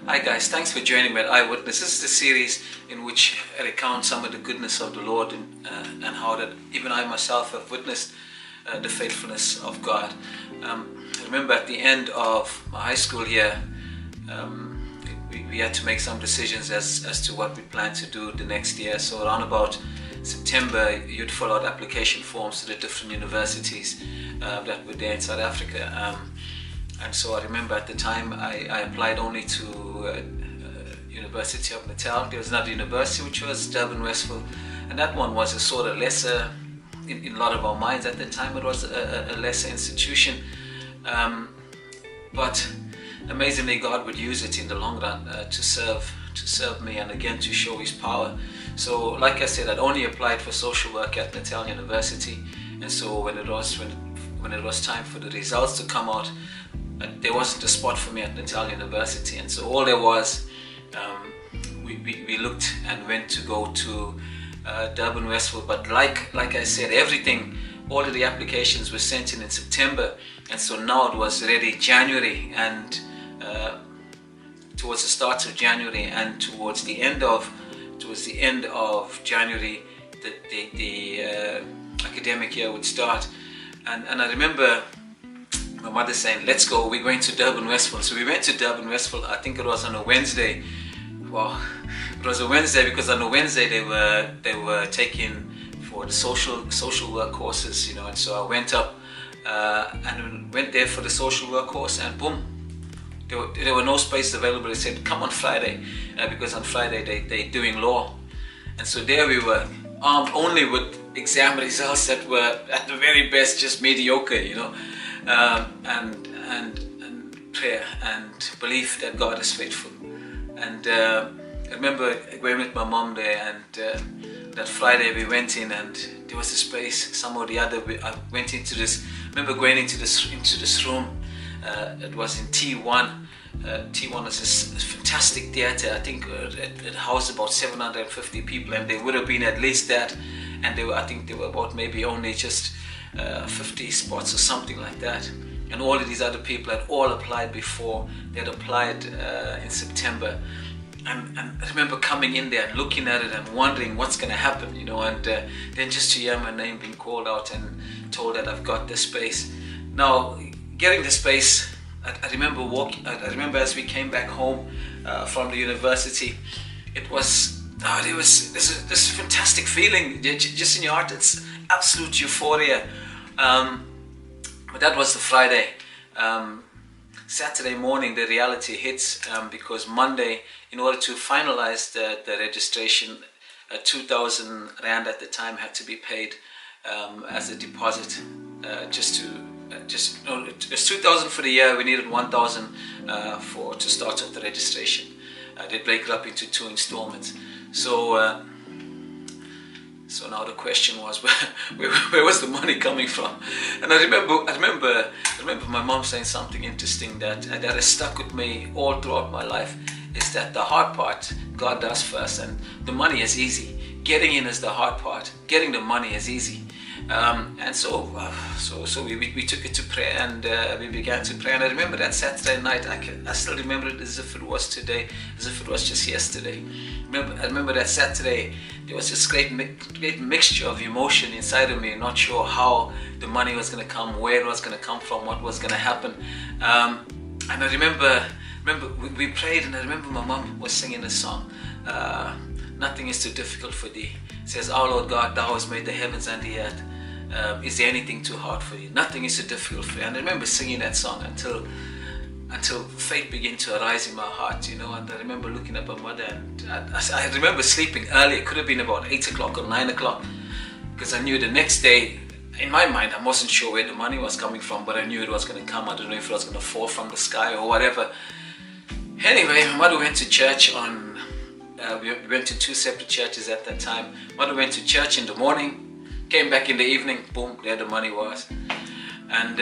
Hi guys, thanks for joining me at Eyewitness. This is the series in which I recount some of the goodness of the Lord and how that even I myself have witnessed the faithfulness of God. I remember at the end of my high school year, we had to make some decisions as to what we planned to do the next year. So around about September, you'd fill out application forms to the different universities that were there in South Africa. And so I remember at the time I applied only to University of Natal. There was another university which was Durban Westville, and that one was a sort of lesser, in a lot of our minds at the time, it was a lesser institution. But amazingly, God would use it in the long run to serve me and again to show His power. So like I said, I'd only applied for social work at Natal University, and so when it was time for the results to come out, there wasn't a spot for me at Natal University, and so all there was, we looked and went to go to Durban Westville. But like I said, all of the applications were sent in September, and so now it was already January, and towards the start of January and towards the end of January, the academic year would start, and I remember my mother saying, "Let's go, we're going to Durban Westville." So we went to Durban Westville. I think it was on a Wednesday. Well, it was a Wednesday because on a Wednesday they were taking for the social work courses, and so I went up and went there for the social work course, and boom, there were no space available. They said, "Come on Friday," because on Friday they're doing law, and so there we were, armed only with exam results that were at the very best just mediocre, and prayer and belief that God is faithful. And I remember going with my mom there, and that Friday we went in, and there was a space somehow or the other. I went into this. I remember going into this room. It was in T1. T1 is this fantastic theater. I think it housed about 750 people, and there would have been at least that. And I think there were about maybe only just 50 spots or something like that. And all of these other people had all applied before. They had applied in September. And I remember coming in there and looking at it and wondering what's going to happen, and then just to hear my name being called out and told that I've got this space. Now, getting the space, I remember I remember as we came back home from the university, it was this fantastic feeling just in your heart. It's absolute euphoria. But that was the Friday. Saturday morning the reality hits, because Monday, in order to finalize the registration, 2,000 Rand at the time had to be paid as a deposit. It was 2,000 for the year. We needed 1,000 to start off the registration. They break it up into 2 installments. So now the question was, where was the money coming from? And I remember my mom saying something interesting that has stuck with me all throughout my life, is that the hard part God does first, and the money is easy. Getting in is the hard part. Getting the money is easy. And so we took it to prayer, and we began to pray. And I remember that Saturday night, I still remember it as if it was today, as if it was just yesterday. I remember that Saturday, there was this great mixture of emotion inside of me, not sure how the money was going to come, where it was going to come from, what was going to happen. And I remember we prayed, and I remember my mom was singing a song, "Nothing is too difficult for thee." It says, "Our Lord God, thou hast made the heavens and the earth. Is there anything too hard for you? Nothing is too difficult for you." And I remember singing that song until faith began to arise in my heart, And I remember looking at my mother, and I remember sleeping early. It could have been about 8 o'clock or 9 o'clock, because I knew the next day, in my mind, I wasn't sure where the money was coming from, but I knew it was going to come. I don't know if it was going to fall from the sky or whatever. Anyway, my mother went to church we went to 2 separate churches at that time. Mother went to church in the morning, came back in the evening, boom, there the money was. And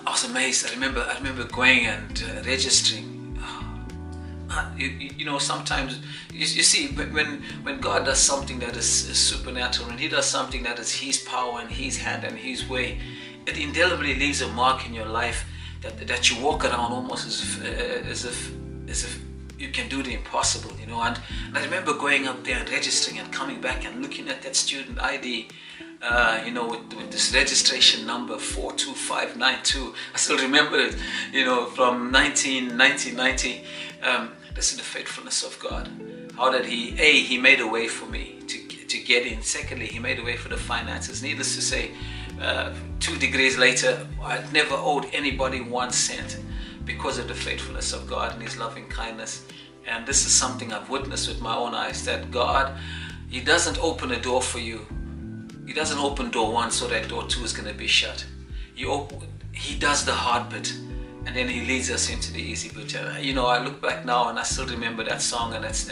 I was amazed. I remember going and registering. Sometimes you see, when God does something that is supernatural, when He does something that is His power and His hand and His way, it indelibly leaves a mark in your life that you walk around almost as if as if you can do the impossible, you know. And I remember going up there and registering and coming back and looking at that student ID, you know, with this registration number 42592. I still remember it, you know, from 1990. This is the faithfulness of God. How that he made a way for me to get in. Secondly, he made a way for the finances. Needless to say, 2 degrees later, I'd never owed anybody 1 cent because of the faithfulness of God and his loving kindness. And this is something I've witnessed with my own eyes, that God, he doesn't open a door for you. He doesn't open door 1 so that door 2 is going to be shut. He does the hard bit, and then he leads us into the easy bit. You know, I look back now and I still remember that song, and that's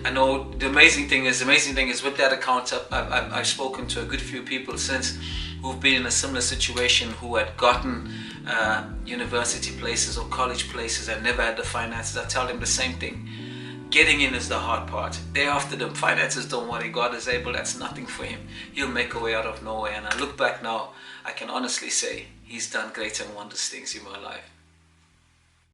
I know the amazing thing is with that account, I've spoken to a good few people since who've been in a similar situation, who had gotten university places or college places and never had the finances. I tell them the same thing. Getting in is the hard part. Thereafter, the finances, don't worry, God is able. That's nothing for him. He'll make a way out of nowhere. And I look back now, I can honestly say he's done great and wondrous things in my life.